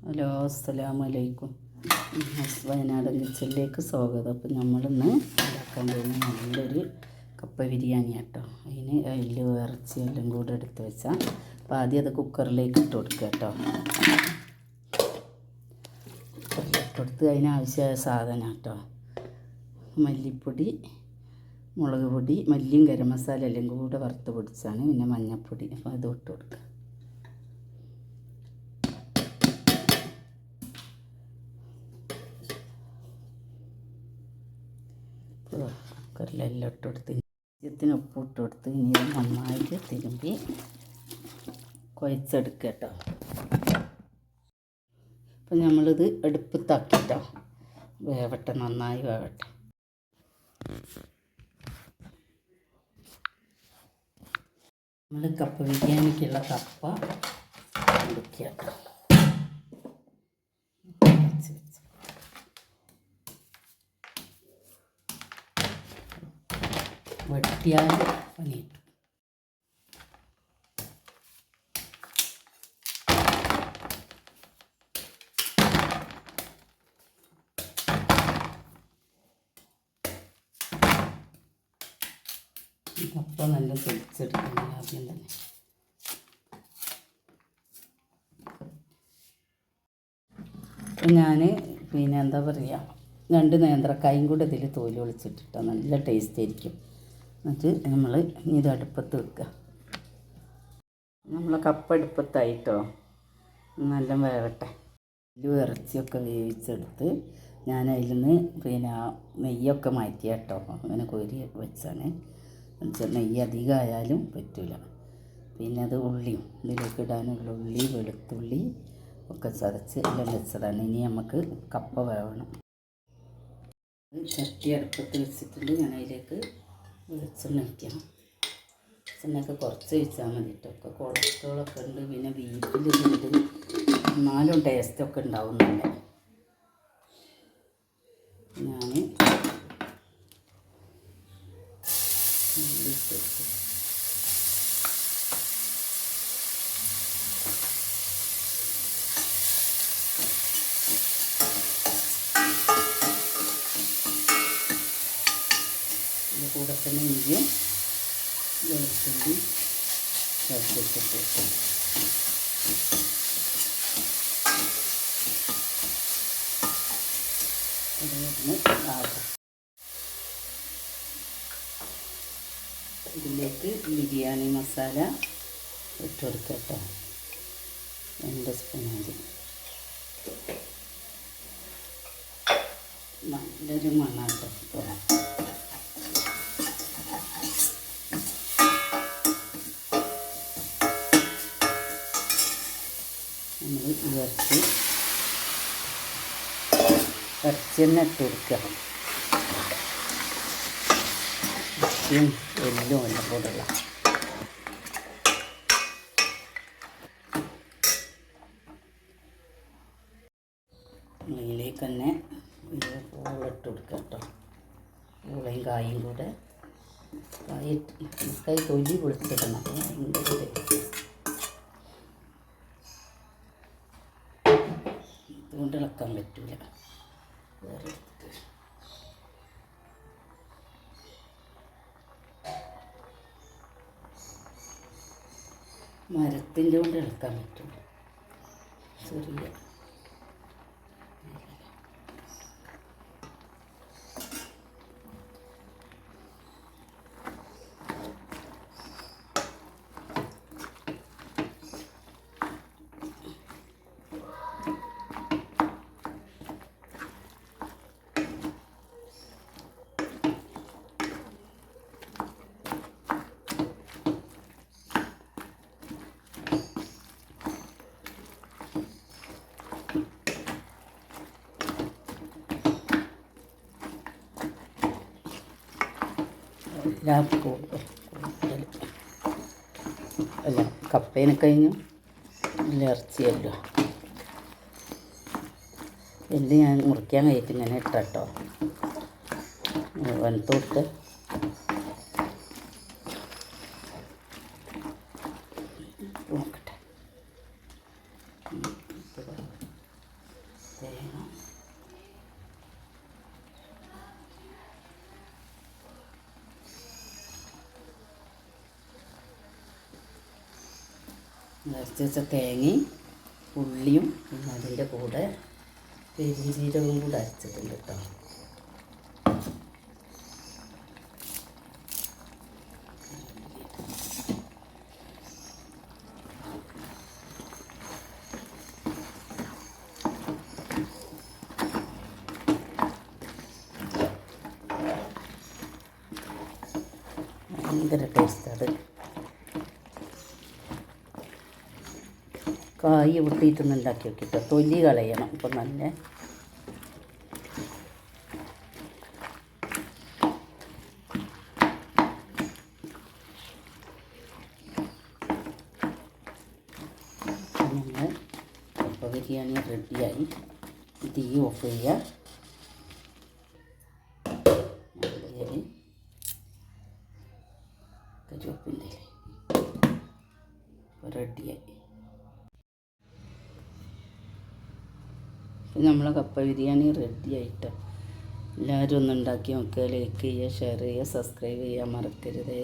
Hello, അസ്സലാമു അലൈക്കും. വയനാടൻ കിച്ചണിലേക്ക് സ്വാഗതം. അപ്പോൾ നമ്മളിന്ന് ഉണ്ടാക്കാൻ പോകുന്ന നല്ലൊരു കപ്പ ബിരിയാണി കേട്ടോ. അതിന് എല്ലും ഇറച്ചി എല്ലാം കൂടെ എടുത്ത് വെച്ചാൽ അപ്പോൾ ആദ്യം അത് കുക്കറിലേക്ക് ഇട്ട് കൊടുക്കുക കേട്ടോ. കുക്കറിലേക്ക് കൊടുത്ത് അതിനാവശ്യമായ സാധനം കേട്ടോ: മല്ലിപ്പൊടി, മുളക് പൊടി, മല്ലിയും ഗരം മസാല എല്ലാം കൂടെ വറുത്ത് പൊടിച്ചാണ്, പിന്നെ മഞ്ഞൾപ്പൊടി. അപ്പോൾ അത് ഇട്ട് കൊടുക്കുക. കുക്കറിലെല്ലാം ഇട്ട് കൊടുത്ത് ആവശ്യത്തിന് ഉപ്പ് ഇട്ട് കൊടുത്ത് ഇനി നന്നായിട്ട് തിരുമ്പി കുഴച്ചെടുക്കുക കേട്ടോ. അപ്പം നമ്മളിത് അടുപ്പത്താക്കിട്ടോ വേവട്ടെ, നന്നായി വേവട്ടെ. നമ്മൾ കപ്പ ബിരിയാണിക്കുള്ള കപ്പ എടുക്കുക കേട്ടോ. വെട്ടിയാൽ പണിയിട്ടു. കപ്പ നല്ല പൊരിച്ചെടുക്കണം ആദ്യം തന്നെ. അപ്പം ഞാൻ എന്താ പറയുക, 2 നേന്ത്രക്കായും കൂടെ ഇതിൽ തോല് ഒളിച്ചിട്ടിട്ടാൽ നല്ല ടേസ്റ്റ് ആയിരിക്കും. എന്നിട്ട് നമ്മൾ ഇത് അടുപ്പത്ത് വെക്കുക. നമ്മൾ കപ്പ അടുപ്പത്തായിട്ടോ, നല്ല വേവട്ടെ. എല്ലും ഇറച്ചിയൊക്കെ വേവിച്ചെടുത്ത് ഞാൻ അതിൽ നിന്ന് നെയ്യൊക്കെ മാറ്റി കേട്ടോ. അങ്ങനെ കോരി വെച്ചാണ്. എന്നുവെച്ചാൽ നെയ്യ് അധികമായാലും പറ്റില്ല. പിന്നെ അത് ഉള്ളിയും ഇതിലേക്ക് ഇടാനുള്ള ഉള്ളി, വെളുത്തുള്ളി ഒക്കെ ചതച്ച് എല്ലാം വെച്ചതാണ്. ഇനി നമുക്ക് കപ്പ വേവണം. ചട്ടി അടുപ്പത്ത് വെച്ചിട്ടുണ്ട്. ഞാൻ അതിലേക്ക് വെളിച്ചെണ്ണ വയ്ക്കണം. വെളിച്ചെണ്ണയൊക്കെ കുറച്ച് ഒഴിച്ചാൽ മതി കേട്ടോ. ഒക്കെ കൊളസ്ട്രോളൊക്കെ ഉണ്ട്, പിന്നെ ബീഫിലുണ്ട്, എന്നാലും ടേസ്റ്റൊക്കെ ഉണ്ടാവുന്നില്ല. ഞാൻ കൂടെ തന്നെ ഇഞ്ചിയും വെളുത്തുള്ളി ചേർത്തിട്ട് ഇതിലേക്ക് ബിരിയാണി മസാല ഇട്ട് കൊടുക്കുക കേട്ടോ. 2 സ്പൂൺ മതി. നല്ലൊരു മണാട്ടോ. നമ്മൾ ഇറച്ചി തന്നെ ഇട്ട് കൊടുക്കുക. ഇറച്ചിയും എല്ലും എല്ലാം കൂടെയുള്ള ഇതിലേക്ക് തന്നെ പൂളിട്ട് കൊടുക്കുക കേട്ടോ. പൂളയും കായും കൂടെ. കായ് തൊലി പൊളിച്ചിടണം. ഭയങ്കര ടേസ്റ്റ്. ഇതുകൊണ്ട് ഇളക്കാൻ പറ്റില്ല. വേറെ മരത്തിൻ്റെ കൊണ്ട് ഇളക്കാൻ പറ്റില്ല. ചെറിയ കൂടുതൽ അല്ല, കപ്പേനെ കഴിഞ്ഞു നല്ല ഇറച്ചിയല്ലോ. എല്ലാം ഞാൻ മുറിക്കാൻ കഴിയിട്ട് ഇങ്ങനെ ഇട്ടോ. വനത്തോട്ട് നോക്കട്ടെ. തേങ്ങ, അരച്ച് വെച്ച തേങ്ങയും ഉള്ളിയും പിന്നെ അതിൻ്റെ കൂടെ പെരുംജീരകവും കൂടെ അരച്ചിട്ടുണ്ട് കേട്ടോ. ഭയങ്കര ടേസ്റ്റ് അത്. കായ് പൊട്ടിയിട്ടൊന്ന് ഉണ്ടാക്കി നോക്കിട്ടോ, തൊലി കളയണം. അപ്പം നല്ല ഞങ്ങൾ കപ്പ ബിരിയാണി റെഡിയായി. തീ ഓഫ് ചെയ്യുക. കരിവേപ്പിൻ്റെ റെഡിയായി. നമ്മളെ കപ്പ ബിരിയാണി റെഡിയായിട്ട് എല്ലാവരും ഒന്ന് ഉണ്ടാക്കി നോക്കുക. ലൈക്ക് ചെയ്യുക, ഷെയർ ചെയ്യുക, സബ്സ്ക്രൈബ് ചെയ്യാൻ മറക്കരുതേ.